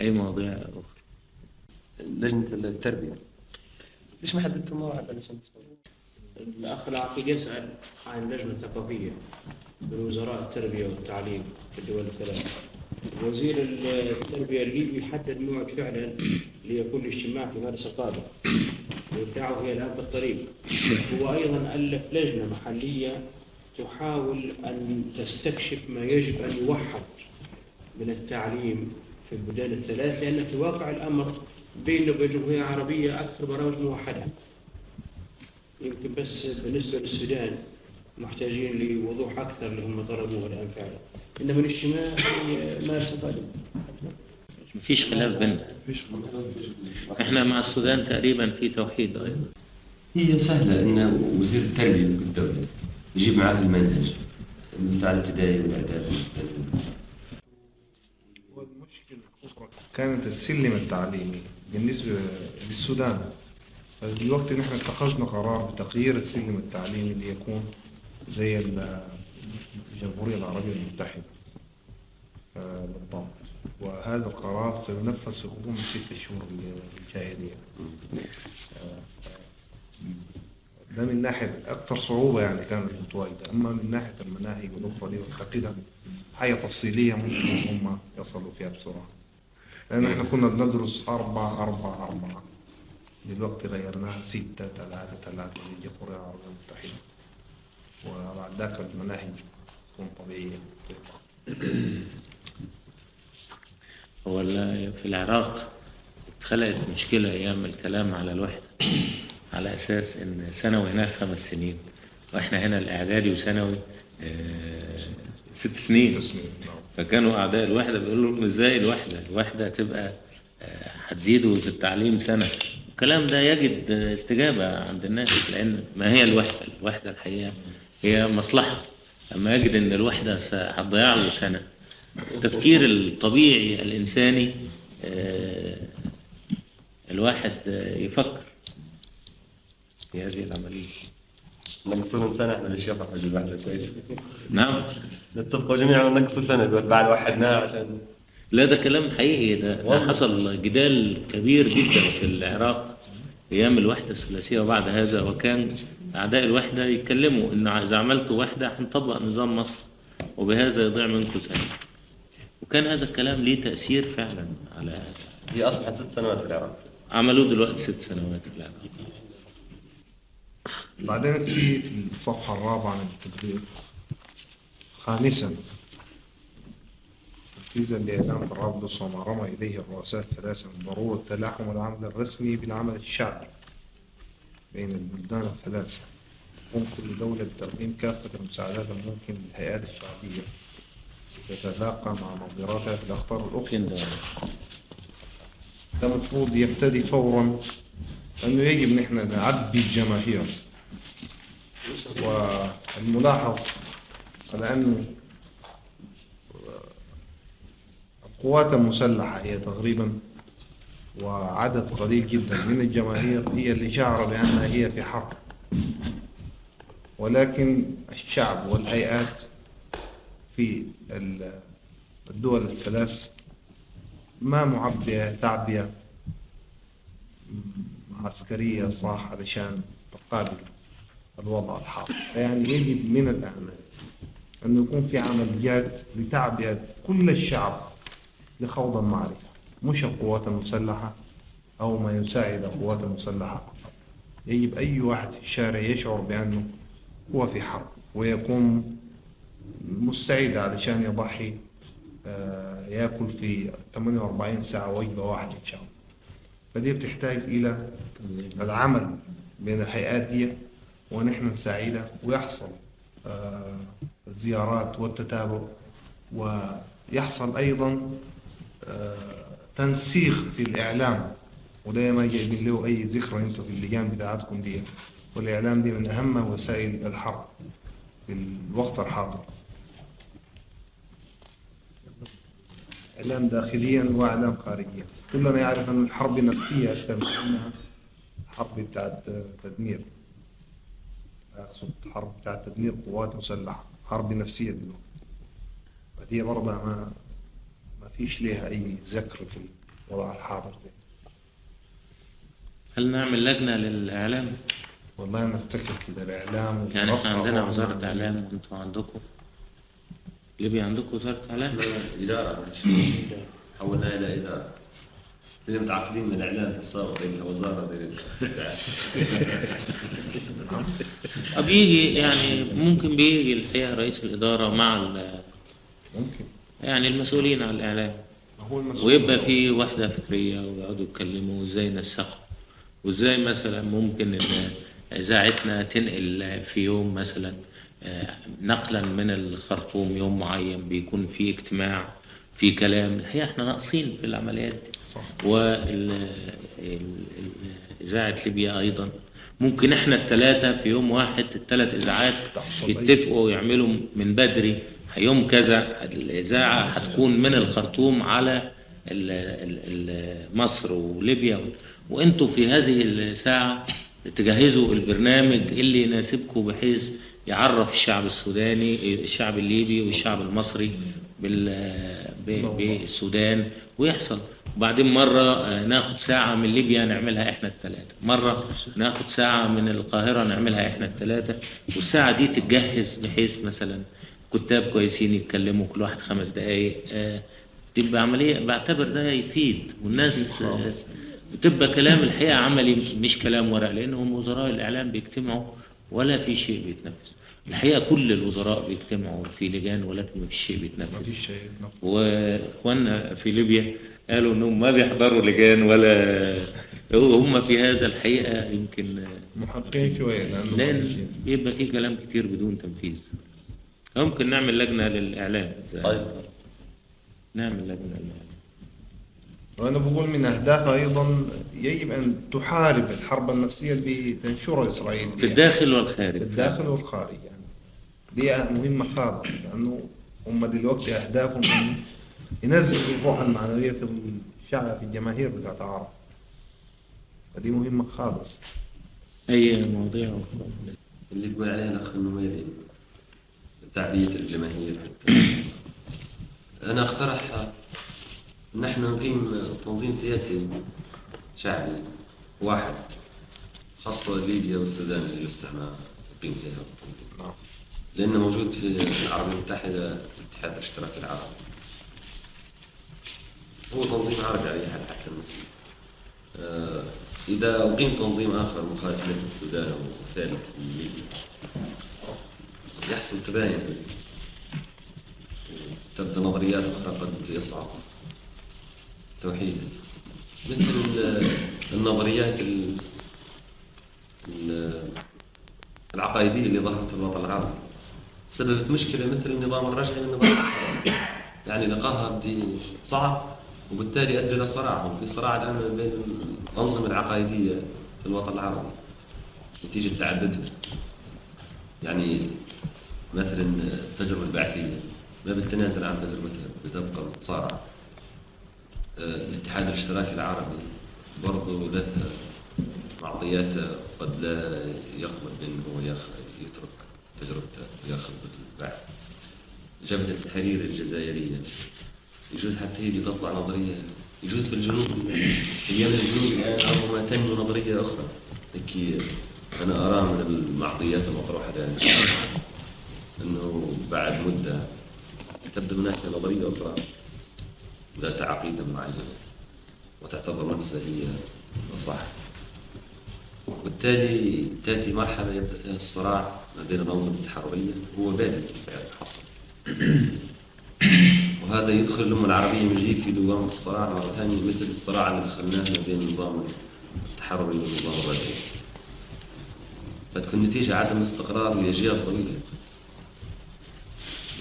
أي مواضيع أخرى. لجنة التربية ليش ما حددتوا موعد علشان تسووا؟ الأخ العقيد يسأل عن لجنة ثقافية من وزراء التربية والتعليم في الدول الثلاث. وزير التربية الليبي يحدد موعد فعلا ليكون الاجتماع في مارس القادم، والدعوة هي الآن في الطريق. هو أيضا ألف لجنة محلية تحاول أن تستكشف ما يجب أن يوحد من التعليم في البلدان الثلاث، لأن في واقع الأمر بين الجمهورية العربية أكثر برامج موحدة. يمكن بس بالنسبة للسودان محتاجين لوضوح أكثر اللي هم طلبوه الآن فعلا، إنما الاجتماع في مارس القادم. مفيش خلاف بيننا، احنا مع السودان تقريبا في توحيد أيضا. هي سهلة إن وزير التربية في الدولة يجيب معاه المنهج بتاع الابتدائي والإعدادي. والمشكلة الكبرى كانت السلم التعليمي بالنسبة للسودان. دلوقتي نحن اتخذنا قرار بتغيير السلم التعليمي ليكون زي الجمهورية العربية المتحدة بالضبط، وهذا القرار سينفذ في غضون 6 شهور الجاية دي. ده من ناحية أكثر صعوبة يعني كانت متواجدة، أما من ناحية المناهج والأخرى دي أعتقدها حاجة تفصيلية ممكن هم يصلوا فيها بسرعة، لأن إحنا كنا بندرس 4-4-4، دلوقتي غيرناها 6-3-3 زي الجمهورية العربية المتحدة، وبعد ذاك المناهج تكون طبيعية. هو في العراق اتخلقت مشكلة أيام الكلام على الوحدة، على أساس إن ثانوي هناك 5 سنين وإحنا هنا الإعدادي وثانوي 6 سنين. فكانوا أعداء الوحدة بيقولوا لهم إزاي الوحدة تبقى هتزيدوا في التعليم سنة. الكلام ده يجد استجابة عند الناس، لأن ما هي الوحدة الحقيقة هي مصلحة. أما يجد إن الوحدة هتضيع له سنة، التفكير الطبيعي الإنساني الواحد يفكر في هذه العملية. نقصهم سنة إحنا ليش يفرحوا بالوحدة كويس؟ نعم، نتفقوا جميعا نقصوا سنة بعد وحدناها عشان. لا ده كلام حقيقي، ده حصل جدال كبير جدا في العراق أيام الوحدة الثلاثية وبعد هذا، وكان أعداء الوحدة يتكلموا إن إذا عملتوا وحدة هنطبق نظام مصر وبهذا يضيع منكم سنة. وكان هذا الكلام ليه تأثير فعلا على. هي أصبحت 6 سنوات في العراق. عملوه دلوقتي 6 سنوات في العراق. بعدين في الصفحة الرابعة من التقرير، خامسا تنفيذا لإعلان طرابلس وما رمى إليه الرؤساء الثلاثة من ضرورة تلاحم العمل الرسمي بالعمل الشعبي بين البلدان الثلاثة، تقوم كل دولة بتقديم كافة المساعدات الممكن للهيئات الشعبية تتلاقى مع نظيراتها في الأخطار الأخرى. ده المفروض يبتدي فورا، لأنه يجب نحن نعبي الجماهير. والملاحظ على أنه القوات المسلحة هي تقريبا وعدد قليل جدا من الجماهير هي اللي شعر بأنها هي في حرب، ولكن الشعب والهيئات في الدول الثلاث ما معبية تعبية عسكرية صح علشان تقابل الوضع الحاضر. يعني يجب من الآن أن يكون في عمل جاد لتعبئة كل الشعب لخوض المعركة، مش القوات المسلحة أو ما يساعد القوات المسلحة. يجب أي واحد في الشارع يشعر بأنه هو في حرب ويكون مستعد علشان يضحي، يأكل في 48 ساعة وجبة واحدة إن شاء الله. فدي بتحتاج إلى العمل بين الهيئات دي ونحن نساعدها، ويحصل الزيارات والتتابع، ويحصل أيضا تنسيق في الإعلام، وده ما جايبين له أي ذكرى أنتوا في اللجان بتاعتكم دي. والإعلام دي من أهم وسائل الحرب في الوقت الحاضر، إعلام داخليا وإعلام خارجيا. كلنا يعرف أن الحرب نفسية أكثر من أنها حرب بتاعت تدمير، أقصد حرب بتاعت تدمير قوات مسلحة، حرب نفسية دلوقتي. فدي برضه ما فيش لها أي ذكر الوضع الحاضر ده. هل نعمل لجنة للإعلام؟ والله أنا أفتكر كده الإعلام يعني احنا ورفع عندنا روح وزارة المعنوية. إعلام وانتوا عندكم ليبيا عندكم وزارة إعلام؟ إدارة حولناها إلى إدارة. إذا متعقدين من الإعلام صار إلى وزارة بيجي يعني ممكن بيجي الحقيقة رئيس الإدارة مع ممكن. يعني المسؤولين عن الإعلام، هو المسؤول. ويبقى في وحدة فكرية ويقعدوا يتكلموا ازاي نسقوا، وازاي مثلا ممكن ان إذاعتنا تنقل في يوم مثلا نقلا من الخرطوم يوم معين بيكون في اجتماع في كلام. الحقيقة احنا ناقصين في العمليات دي. صح. وإذاعة ليبيا أيضا ممكن احنا الثلاثة في يوم واحد الثلاث إذاعات تحصل يتفقوا يعملوا من بدري يوم كذا الإذاعة هتكون من الخرطوم على مصر وليبيا، وانتوا في هذه الساعة تجهزوا البرنامج اللي يناسبكم بحيث يعرف الشعب السوداني الشعب الليبي والشعب المصري بالسودان ويحصل. وبعدين مرة ناخد ساعة من ليبيا نعملها احنا الثلاثة، مرة ناخد ساعة من القاهرة نعملها احنا الثلاثة، والساعة دي تتجهز بحيث مثلا كتاب كويسين يتكلموا كل واحد 5 دقايق. تبقى عملية بعتبر ده يفيد والناس بتبقى كلام الحقيقة عملي مش كلام ورق، لأنهم وزراء الإعلام بيجتمعوا ولا في شيء بيتنفذ. الحقيقة كل الوزراء بيجتمعوا في لجان ولكن ما فيش شيء ما بيتنفذ. فيش شيء. وإخواننا في ليبيا قالوا إنهم ما بيحضروا لجان ولا هم في هذا الحقيقة يمكن محققين شوية لأنه لأن يبقى في كلام كتير بدون تنفيذ. ممكن نعمل لجنة للإعلام. طيب نعمل لجنة للإعلام. وأنا بقول من أهدافها أيضا يجب أن تحارب الحرب النفسية اللي بتنشرها إسرائيل في الداخل والخارج. في الداخل والخارج يعني دي مهمة خالص، لأنه هم دلوقتي أهدافهم إن ينزلوا الروح المعنوية في الشعب في الجماهير بتاعت العرب، فدي مهمة خالص. أي مواضيع اللي يقول عليه الأخ النميري تعبية الجماهير. أنا أقترح أن احنا نقيم تنظيم سياسي شعبي واحد خاصة ليبيا والسودان اللي لسه ما نقيم فيها، لأنه موجود في العربية المتحدة الاتحاد الاشتراكي العربي. هو تنظيم عربي على حد حتى المسلم. إذا أقيم تنظيم آخر مخالف للسودان وثالث ليبيا يحصل تباين، تبدأ نظريات أخرى قد يصعب توحيدا، مثل النظريات العقائدية اللي ظهرت في الوطن العربي سببت مشكلة مثل النظام الرجعي والنظام الحرامي. يعني لقاها بدي صعب وبالتالي أدى إلى صراع، وفي صراع الآن بين الأنظمة العقائدية في الوطن العربي نتيجة تعددها. يعني مثلا التجربة البعثية ما بتتنازل عن تجربتها، بتبقى متصارعة. الاتحاد الاشتراكي العربي برضه له معطيات قد لا يقبل بأنه يترك تجربته ويأخذ البعث. جبهة التحرير الجزائرية يجوز حتى هي تطلع نظرية، يجوز في الجنوب أيام الجنوب الآن ربما تنمو نظرية أخرى. لكن أنا أرى من المعطيات المطروحة الآن أنه بعد مدة تبدو هناك نظرية أخرى ذات عقيدة معينة وتعتبر نفسها هي الصح، وبالتالي تأتي مرحلة يبدأ الصراع ما بين الأنظمة التحررية هو بادئ بالفعل حصل، وهذا يدخل الأمة العربية من جديد في دوامة الصراع مرة ثانية، مثل الصراع اللي دخلناه ما بين النظام التحرري والنظام الرجعي. فتكون النتيجة عدم الاستقرار لأجيال طويلة.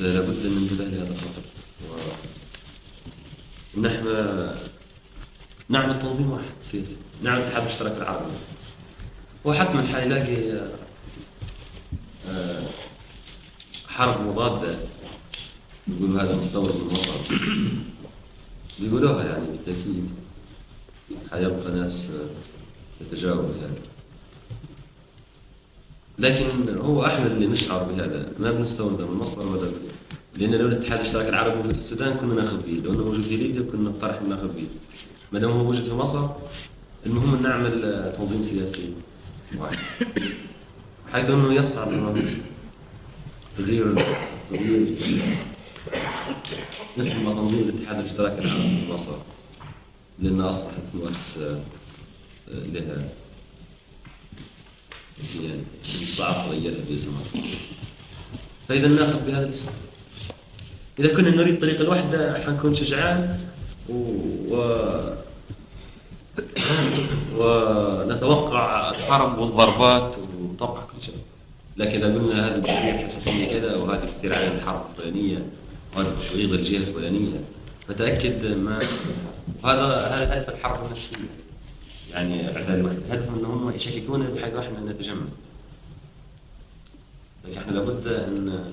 لابد أن ننتبه لهذا الخطر ونحن نعمل تنظيم واحد سياسي، نعمل اتحاد الاشتراك العربي. وحتما حيلاقي حرب مضادة يقولوا هذا مستورد من مصر، بيقولوها يعني بالتأكيد حيبقى ناس يتجاوز يعني. لكن هو احنا اللي نشعر بهذا، ما بنستورد من مصر ولا لان لو الاتحاد الاشتراكي العربي موجود في السودان كنا ناخذ به، لو انه موجود في ليبيا كنا نقترح ان ناخذ به. ما دام هو موجود في مصر المهم ان نعمل تنظيم سياسي واحد، حيث انه يصعب تغيير اسم تنظيم الاتحاد الاشتراكي العربي في مصر، لأنها أصبحت مؤسسة لها يعني صعب تغيرها باسمها. فإذا ناخذ بهذا الاسم. إذا كنا نريد طريق الوحدة حنكون شجعان ونتوقع الحرب والضربات ونتوقع كل شيء. لكن إذا قلنا هذه الجمهورية الحساسية كذا وهذه كثير عليها الحرب الفلانية وهذا تشغيل الجهة الفلانية، فتأكد ما هذا هدف الحرب النفسية. يعني إعداد الوحدة هدفهم أن هم يشككون بحيث احنا نتجمد. لكن احنا لابد أن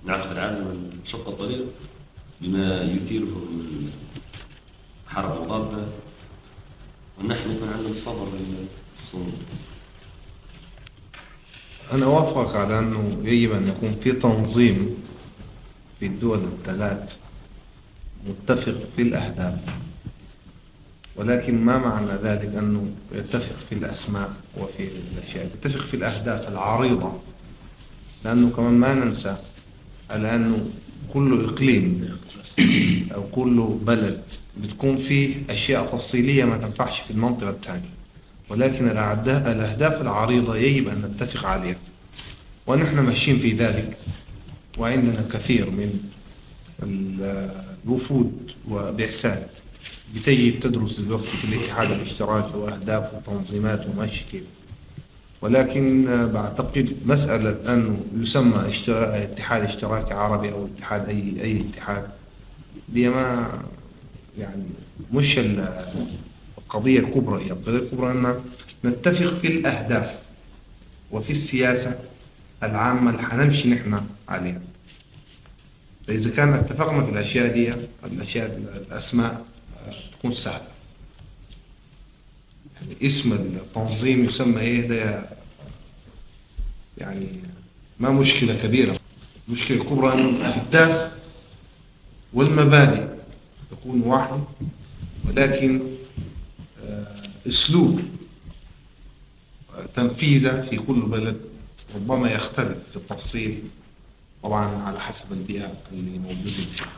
نعقد العزم نشق الطريق بما يثيره من حرب مضادة، ونحن يكون عندنا الصبر للصمود. أنا أوافقك على أنه يجب أن يكون في تنظيم في الدول الثلاث متفق في الأهداف، ولكن ما معنى ذلك أنه يتفق في الأسماء وفي الأشياء، يتفق في الأهداف العريضة. لأنه كمان ما ننسى على أنه كل إقليم أو كل بلد بتكون فيه أشياء تفصيلية ما تنفعش في المنطقة الثانية، ولكن الأهداف العريضة يجب أن نتفق عليها، ونحن ماشيين في ذلك. وعندنا كثير من الوفود وبعثات بتجي تدرس دلوقتي في الاتحاد الاشتراكي وأهدافه وتنظيماته وماشي كيف. ولكن بعتقد مسألة أنه يسمى اتحاد اشتراكي عربي أو اتحاد أي اتحاد، دي ما يعني مش القضية الكبرى. هي القضية الكبرى أن نتفق في الأهداف وفي السياسة العامة اللي حنمشي نحن عليها. فإذا كان اتفقنا في الأشياء دي، الأسماء تكون سهلة. يعني اسم التنظيم يسمى إيه ده يعني ما مشكلة كبيرة. المشكلة الكبرى أن الأهداف والمبادئ تكون واحدة، ولكن أسلوب تنفيذها في كل بلد ربما يختلف في التفصيل، طبعا على حسب البيئة اللي موجودة فيها.